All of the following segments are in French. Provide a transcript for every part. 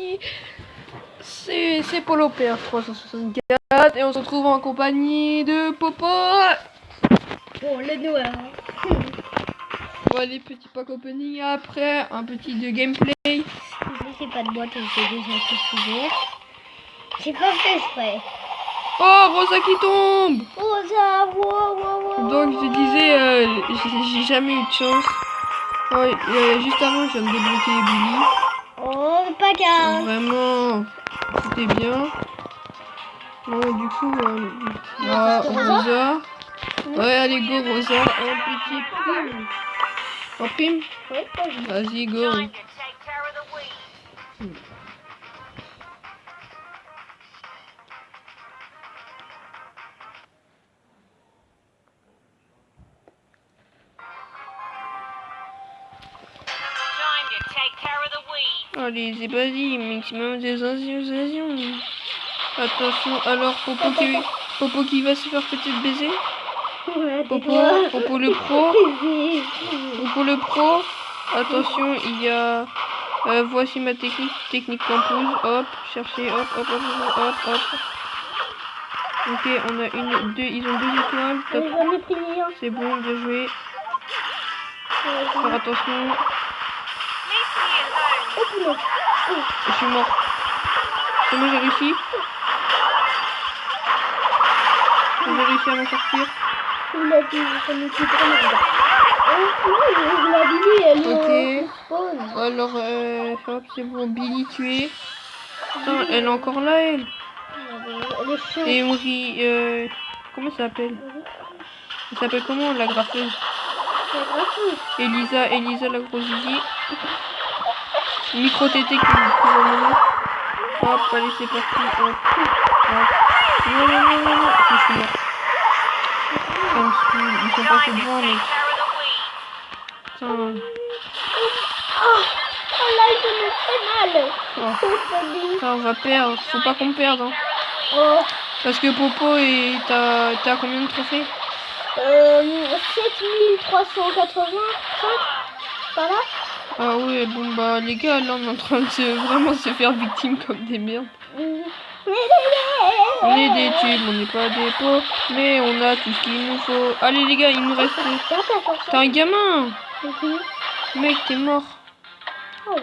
parti. C'est Polo PR 364 et on se retrouve en compagnie de Popo. Bon, le noir. Bon, les petits pack opening après, un petit de gameplay. C'est pas de boîte, j'ai déjà tout ouvert. J'ai pas fait exprès. Oh, Rosa qui tombe. Rosa, wow. Donc je disais, j'ai jamais eu de chance. Ouais, juste avant, je viens de débloquer Billy. Oh, pas grave. Vraiment, c'était bien. Bon, du coup, Rosa. Ouais, allez, go, Rosa. Un petit prime. En prime? Ouais, Vas-y, go. Allez, c'est parti, maximum des sensations. Attention, alors Popo qui va se faire peut-être baiser. Popo le pro. Popo le pro. Attention, il y a... voici ma technique campus. Hop, chercher, hop. Ok, on a ils ont 2 étoiles. Top. C'est bon, bien joué. Faire attention. Je suis mort. C'est bon, j'ai réussi. J'ai réussi à m'en sortir. Ok. Alors, hop, c'est bon, Billy tué. Putain, elle est encore là, elle. Et Emery, comment ça s'appelle? Elle s'appelle comment, la graffeuse? Elisa la grosse zizi. Micro tété qui va mener. Hop, allez, c'est parti. Hop. Non. Je suis mort. Ils sont passés devant, mec. Putain. Là, je me fais mal. Putain, on va perdre. Faut pas qu'on perde. Hein. Oh. Parce que Popo, t'as combien de trophées? 7385. Par là. Ah ouais, bon bah les gars, là on est en train de vraiment se faire victime comme des merdes. On est des tubes, on n'est pas des pots, mais on a tout ce qu'il nous faut. Allez les gars, il nous reste... T'es un gamin. Mec, t'es mort. Attends,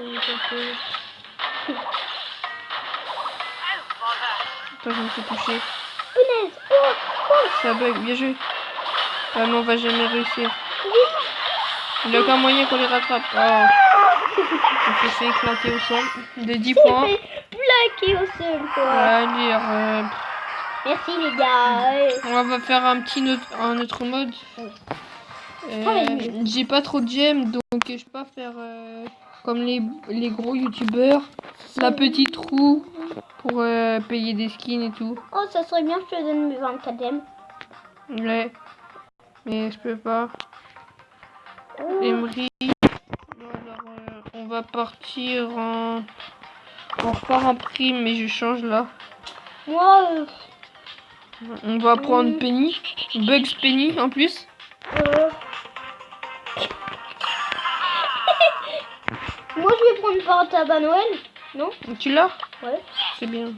je me suis touché. Ça bug, bien joué. Ah non, on va jamais réussir. Il n'y a aucun moyen qu'on les rattrape. Oh. On s'est fait éclater au sol. De 10 points. Plaqué au sol, quoi. Allez, merci les gars. on va faire un autre mode. J'ai pas trop de gemmes, donc je peux pas faire comme les gros youtubeurs. La petite roue pour payer des skins et tout. Oh, ça serait bien que je te donne mes 24 gemmes. Ouais. Mais je peux pas. Emery. Alors, on va partir en... On repart en prime, mais je change là. Moi, on va prendre Penny. Bugs Penny en plus. Moi, je vais prendre par tabac Noël. Non? Tu l'as? Ouais. C'est bien.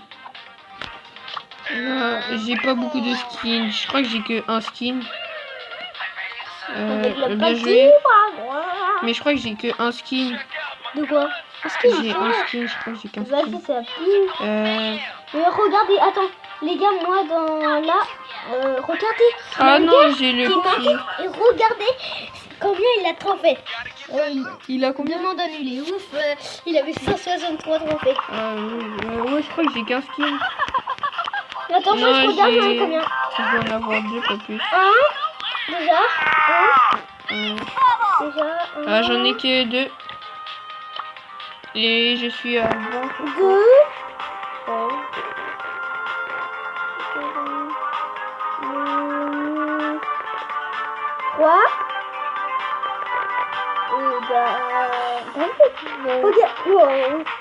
J'ai pas beaucoup de skins. Je crois que j'ai que un skin. Bien joué. Mais je crois que j'ai que un skin. De quoi? J'ai un skin, je crois que j'ai qu'un skin. Vas-y, c'est la pile. Mais regardez, attends. Les gars, moi, dans là, regardez. Ah non, j'ai le petit. Et regardez combien il a trophées. Il a combien? Demande à nul, il est ouf. Il avait 163 trophées. Ouais, je crois que j'ai qu'un skin. Attends, moi, je regarde, j'en ai combien? Je dois en avoir 2, pas plus. Déjà. Ah, j'en ai que 2. Et je suis à 20. 2. 3.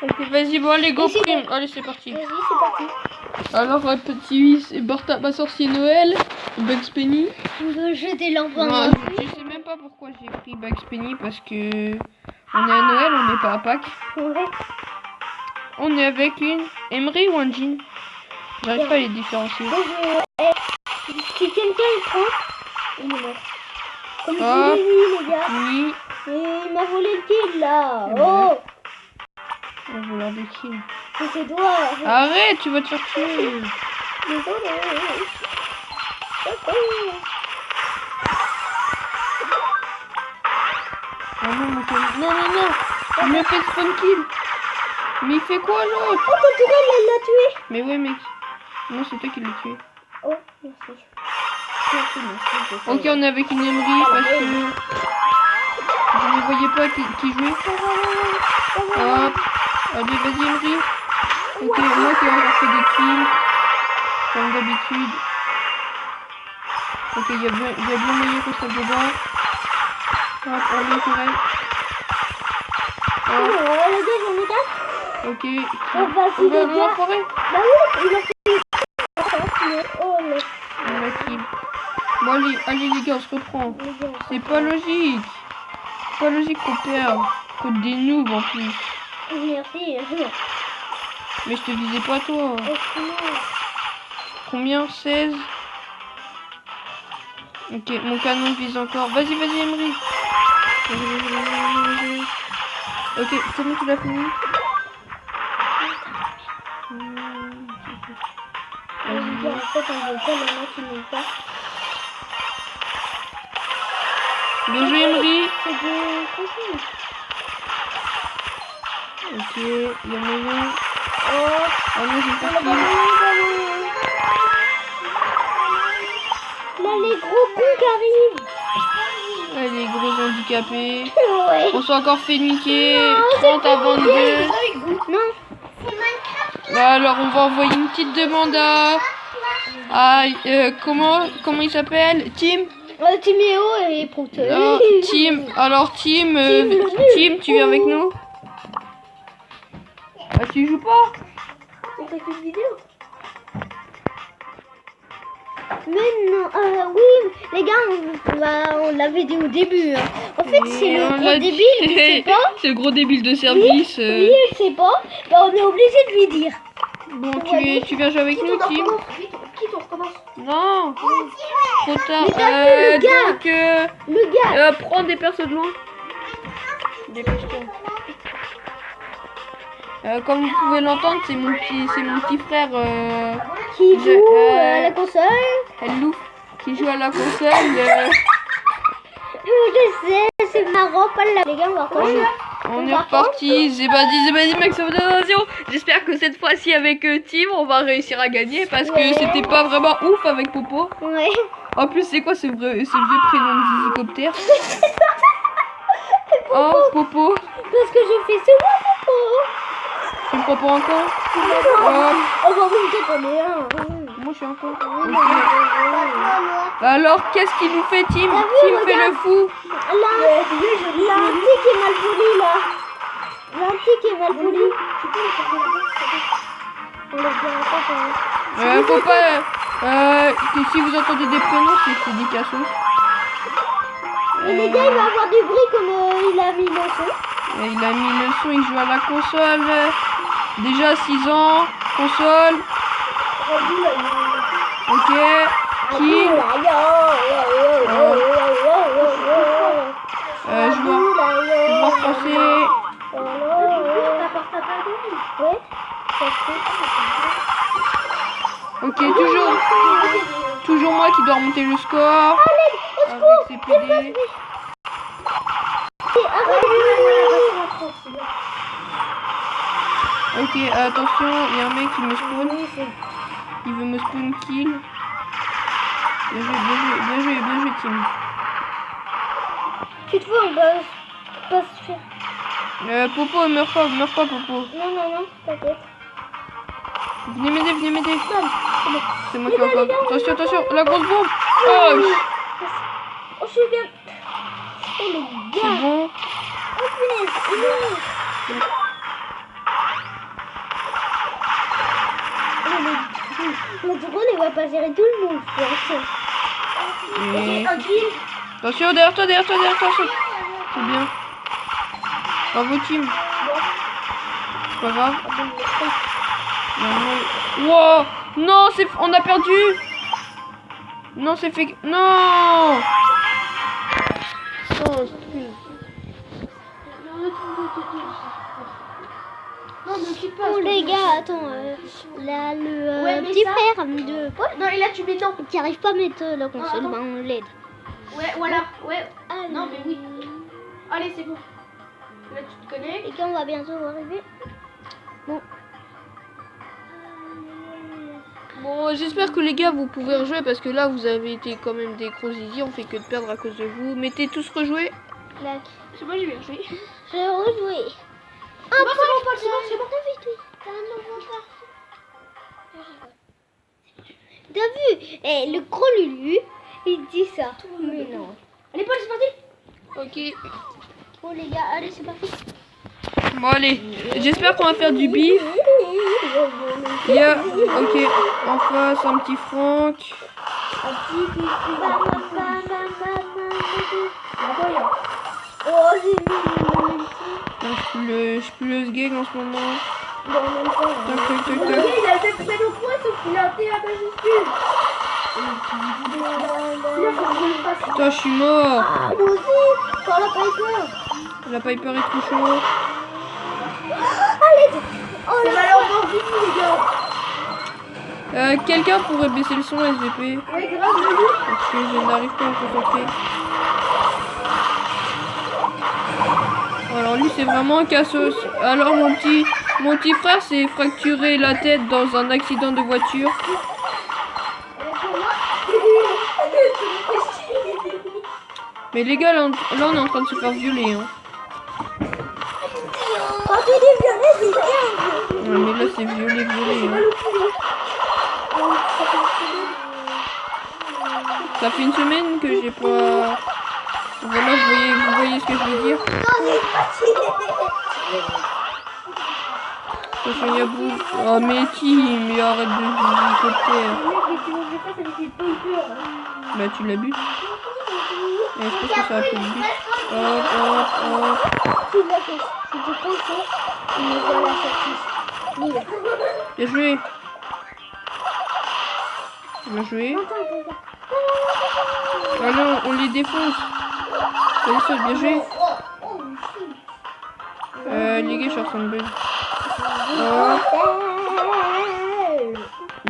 Ok, vas-y, bon, allez, go prime. Allez, c'est parti. Vas-y, c'est parti. Alors, petit, c'est Bartaba sorcier Noël, Bugs Penny. Je t'ai l'enfant. Je sais même pas pourquoi j'ai pris Bugs Penny parce que on est à Noël, on n'est pas à Pâques. Ouais. On est avec une Emery ou un Jean? J'arrive pas à les différencier. Si quelqu'un le prend, il est mort. Comme je Hop. l'ai vu, les gars. Oui. Mais il m'a volé le kill là. Eh ben. Oh, On va leur des kills. c'est toi. Arrête, tu vas te faire tuer. Désolé. Ah non, mon canon. Non, non, non. Il me fait spawn kill. Mais il fait quoi l'autre? Oh, ta tourelle, elle l'a tué. Mais ouais, mec. Non, c'est toi qui l'as tué. Oh, merci. Merci. Ok, on est avec une Emery parce que je ne voyais pas qui jouait. Hop. Allez, vas-y, Emery. Ok, moi qui ai encore fait des kills. Comme d'habitude. Ok, il y a bien moyen qu'on soit dedans. Hop, on est correct. Oh, les gars, j'en ai 4. Ok. Oh, vas-y, On va les dans la gars. forêt. Bah oui, il a fait. Oh, mais. On va kill. Bon, allez les gars, on se reprend. Les gars, C'est pas logique. C'est pas logique qu'on perde. Contre des noobs en plus. merci. Mais je te visais pas toi. Oh, Combien? 16. Ok, mon canon vise encore. Vas-y, vas-y, Emery. Vas-y. Ok, c'est bon, tu l'as fini. les gars, en fait, on veut pas la qui n'est pas. Bien joué, Emery. C'est des conseils. Ok, il y a moyen. Oh, Ah non, j'ai pas ballon. Là, les gros cons qui arrivent. Ah, les gros handicapés. Ouais. On s'est encore fait niquer. Non, 30 à 22. Non. Alors, on va envoyer une petite demande à comment il s'appelle? Tim? Timéo et Prout. Non, Tim. Alors, Tim, le tu viens avec nous? Ah, tu joues pas? C'est quoi cette vidéo? Mais non, oui, les gars, on l'avait dit au début. Hein. En fait, c'est le gros débile, il sait pas. C'est le gros débile de service. Lui, il sait pas. Bah, on est obligé de lui dire. Bon, tu viens jouer avec nous, Tim? Qui on recommence? Non, trop tard. Mais t'as vu le gars? Donc, Le gars. prends des persos de loin. Dépêche-toi. Comme vous pouvez l'entendre, c'est mon petit frère Qui joue à la console. Hello, qui joue à la console. Je sais, c'est marrant, pas là. Les gars, on va repartir. On est reparti. Zébadi, Maximum d'attention. J'espère que cette fois-ci avec Tim, on va réussir à gagner parce que c'était pas vraiment ouf avec Popo. Ouais. En plus, c'est quoi ce vieux prénom de Zizicoptère? Oh, Popo. Parce que je fais souvent Popo. Tu me prends pour un con? On va monter qu'on est un. Moi, je suis un con. Alors, qu'est-ce qu'il nous fait, Tim? Tim fait le fou. L'antique est mal poli, là. L'antique est mal poli. On l'a bien Faut pas... que si vous entendez des prénoms, c'est des cassos. Et les gars, il va avoir du bruit comme il a mis le son. Il a mis le son, il joue à la console. Déjà 6 ans, console. Ok. Qui joueur français. Ok, toujours moi qui dois remonter le score. Avec ses PD. Ok, attention, il y a un mec qui me spawn. Il veut me spawn kill. Bien joué, Tim. Tu te fous, on va pas se faire. Popo, meurs pas, Popo. Non, t'inquiète. Venez m'aider. C'est moi qui Les gars, encore. Attention, la grosse bombe. Oh, Oh, je suis bien. Oh, les gars. c'est bon. Oh, punaise. Le drone, il va pas gérer tout le monde, je pense. Attention, derrière toi. C'est bien. Bravo, Tim. C'est pas grave. Wow. Non, c'est... On a perdu. Non, c'est fait... Non. Oh, Oh les gars, attends, là le petit frère de Non, et là tu mets non. qui arrive pas à mettre la console, ben on l'aide. Ouais, voilà. Ouais. Allez. Non, mais oui. Allez, c'est bon. Là, tu te connectes. Les gars, on va bientôt arriver. Bon. Bon, j'espère que les gars, vous pouvez rejouer parce que là, vous avez été quand même des gros idiots. On fait que de perdre à cause de vous. Mettez tous rejouer. Là, C'est moi, j'ai bien joué. je vais rejouer. C'est bon, Paul, c'est bon, c'est bon. T'as vu? Eh, le gros Lulu, il dit ça. Mais non. Allez, Paul, c'est parti. Ok. Bon les gars, allez, c'est parti. Bon, allez. J'espère qu'on va faire du bif. Il y a... Ok. En face, un petit Franck. Oh, j'ai vu. Je suis plus le gang en ce moment. Bon, en même temps, Tac, tac, tac, Le tac. gars, il a le fait pédalo point, sauf qu'il a un T à majuscule. Là, faut que je le fasse. Putain, je suis mort. Ah, moi aussi. Par la Piper. La Piper est trop chaud. Allez. Oh C'est là la Lamborghini, les gars. Quelqu'un pourrait baisser le son SVP Ouais, grave, Lulu. parce que je n'arrive pas à me concentrer. Alors lui c'est vraiment un cassos. Alors mon petit frère s'est fracturé la tête dans un accident de voiture. Mais les gars là on est en train de se faire violer hein. Quand tu dis violet, c'est bien. Ouais, mais là c'est violé hein. Ça fait une semaine que j'ai pas... Voilà, vous voyez ce que je veux dire. Attention, il y a beaucoup... Oh mais Tim, mais arrête de helicoptère. Bah tu l'as bu. Et je pense que ça a fait le but. Hop, hop, hop. Bien joué. Bien joué. Ah non, on les défonce. Allez, saute, bien joué. Les gars, je suis en train de bug.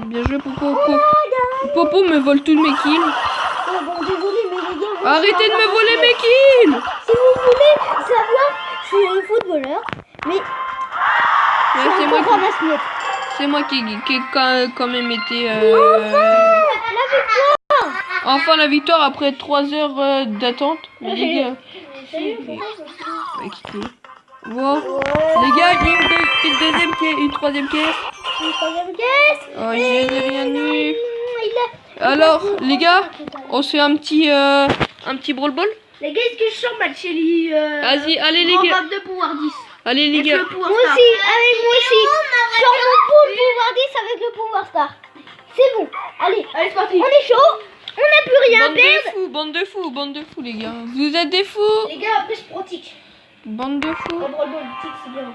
Bien joué, Popo. Popo me vole tous mes kills. Oh bon, désolé, mais les gars... Arrêtez de me voler mes kills. Si vous voulez savoir, je suis un footballeur, mais Ouais, c'est moi ramasse-miettes. c'est moi qui ai quand même été... La victoire. Enfin la victoire après 3 heures d'attente. Mais les gars... Ouais, quitter. Wow. Les gars, il y a une deuxième caisse, une troisième caisse. Une troisième caisse. Oh, j'ai rien eu. Alors, les gars, on se fait un petit brawl ball. Les gars, est-ce que je sors match Shelly Vas-y, allez les gars. de pouvoir 10. Allez les gars. Moi aussi, avec moi aussi. Je sors mon pool pouvoir 10 avec le pouvoir star. C'est bon. Allez, Allez, c'est parti. on est chaud. On n'a plus rien à perdre. Bande de fous les gars. Vous êtes des fous. Les gars, après, je pratique. Bande de fous. Le brawl ball, tic, c'est bien.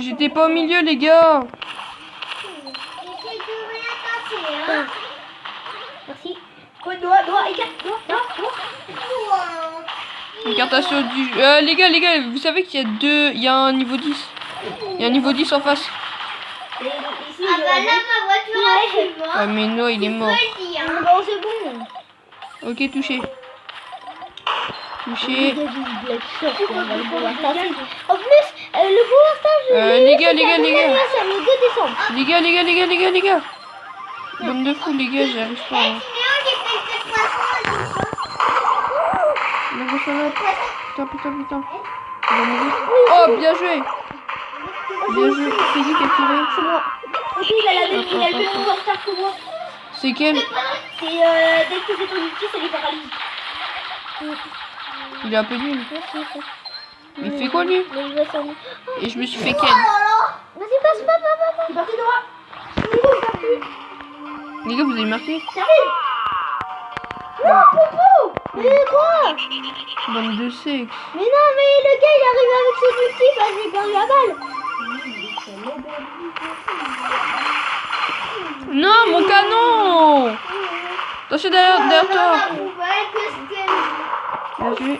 J'étais pas au milieu les gars. Merci. Ouais, doigt, écart, doigt. Incartation du... les gars, vous savez qu'il y a il y a un niveau 10. Il y a un niveau 10 en face. Et ici, Ah bah là, ma voiture arrive. Ah mais non, il est mort. Bon, c'est bon. Ok, touché. Touché. En plus, le pouvoir star, Les gars. c'est le 2 décembre. Les gars. Bande de fous les gars, j'y arrive pas. Hein. Putain. Il va mourir. Oh, bien joué. C'est qui qui a tiré? C'est moi. Ok, il a le même pouvoir star que moi. C'est quel? C'est dès que tu fais ton ulti, ça les paralyse. Il est un peu nul. Il fait quoi lui? Mais il va s'en... Et je me suis fait ken. Vas-y, passe. c'est parti, droit. Les gars, vous avez marqué? Non, Popo. Mais quoi? Bande de sexe. Mais non, mais le gars, il arrive avec son ulti, vas-y, par la balle. Non, mon canon. Attention derrière toi. Bien joué.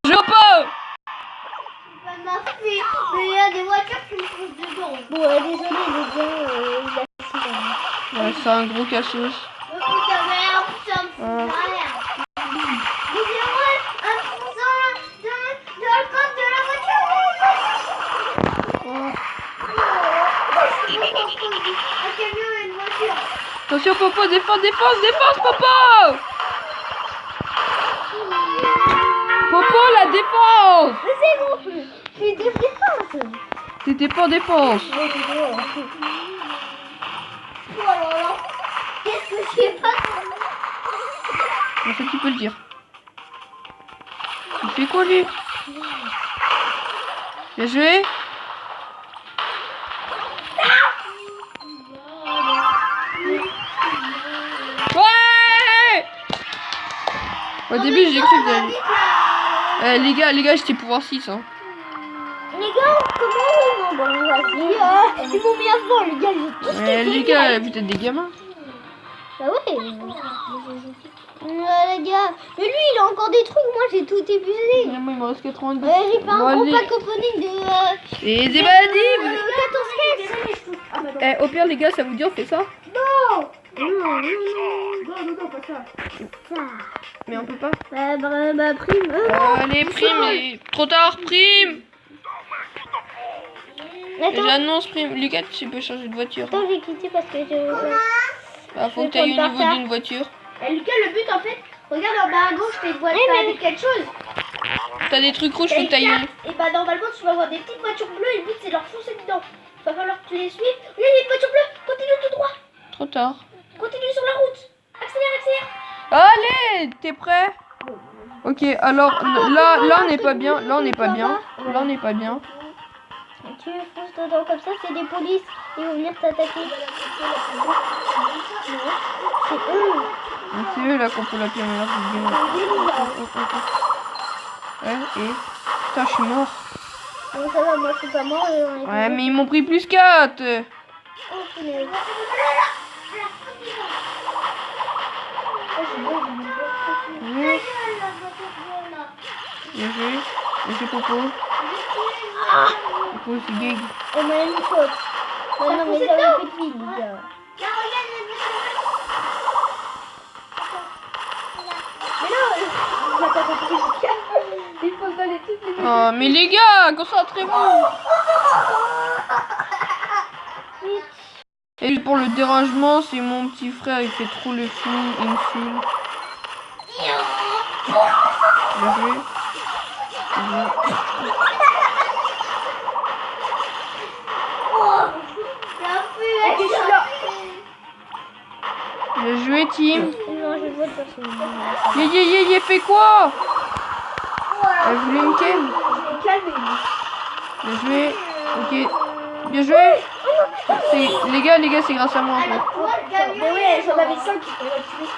Je peux. Mais il y a des voitures qui me poussent dedans. Bon, désolé les gars, il a 6 ans. Ouais, c'est un gros cassos. Attention Popo, défense Popo. Popo, la défense. Mais c'est bon, c'est de défense. T'étais pas en défense. Oh là là, qu'est-ce que c'est pas? En fait, tu peux le dire. Il fait quoi lui? Bien joué. Ouais. Au début, j'ai cru que... les gars, j'étais pouvoir 6. Hein. Les gars, comment on va vas-y, ils vont bien se voir, les gars, ils ont tous Les gars, vous êtes des gamins. Ah ouais. Les gars, mais lui, il a encore des trucs, moi j'ai tout épuisé. Moi, il me reste 90. J'ai fait un gros pack opening de... Et c'est pas dit. 14 caisses. Au pire, les gars, ça vous dit, on fait ça? Non. Non, pas ça. Mais on peut pas. Bah, prime. Allez, prime. Trop tard, prime. Attends, J'annonce prime. Lucas, tu peux changer de voiture. attends, j'ai quitté parce que je... Bah, faut que tu ailles au niveau d'une voiture. Lucas, le but en fait, regarde en bas à gauche, t'as une voiture avec quelque chose. T'as des trucs rouges, faut que tu ailles. Et bah normalement tu vas avoir des petites voitures bleues et le but c'est de leur foncer dedans. Il va falloir que tu les suives. Là il y a une voiture bleue, continue tout droit. Trop tard. Continue sur la route. Accélère. Allez, t'es prêt? Ok, alors là on n'est pas bien. Là on n'est pas bien. Tu fonces dedans comme ça, c'est des polices. Ils vont venir t'attaquer. C'est eux. C'est eux là qu'on peut l'appeler meilleur du Ouais, et... Putain, je suis mort. Non, ça va, moi je suis pas mort. Ouais, mais ils m'ont pris plus 4. Oh, punaise. Bien joué, Popo. Popo, c'est gag. On m'a une faute. Non, mais ça va plus de vie, les gars. Il faut pas les toutes les... Oh, mais les gars, concentrez-vous. Et pour le dérangement, c'est mon petit frère, il fait trop le fou, il me fume. Bien joué. Bien joué, team. Non, je vote personne. Yé, fait quoi? Elle voulait une ken. Bien joué. Ok. Bien joué. Les gars, c'est grâce à moi en fait. Mais ouais, j'en avais 5 qui pourraient tuer.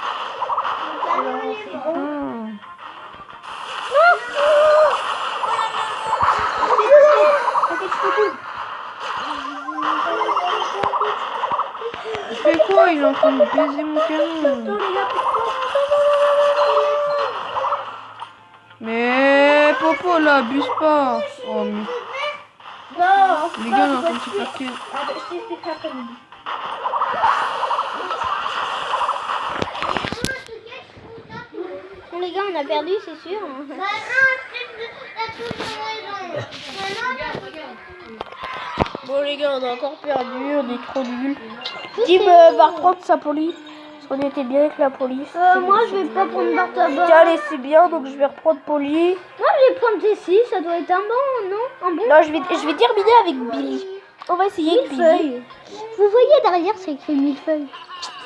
Il fait quoi? Il est en train de baiser mon canon. Mais Popo là, abuse pas. Oh mais... Non, Les gars, on est en train de se faire kill. je t'expliquerai après midi. Bon, les gars, on a perdu, c'est sûr. Bon les gars, on a encore perdu, on est trop nuls. Tim va reprendre sa police. Parce qu'on était bien avec la police. Moi, je vais pas prendre Bartaba. Tiens, allez, c'est bien, donc je vais reprendre police. Moi, je vais prendre Jessie, ça doit être un bon, non? Un bon? Non, je vais terminer avec Billy. On va essayer avec Billy. Millefeuille. Vous voyez derrière, c'est écrit millefeuille.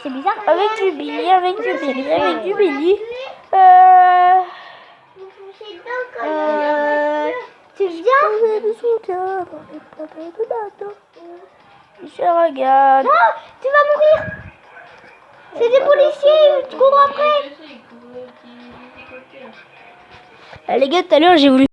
C'est bizarre. Avec du Billy, avec du Billy. Tu viens? Je regarde. Ah, tu vas mourir. C'est des policiers, tu cours après. Les gars, tout à l'heure, j'ai voulu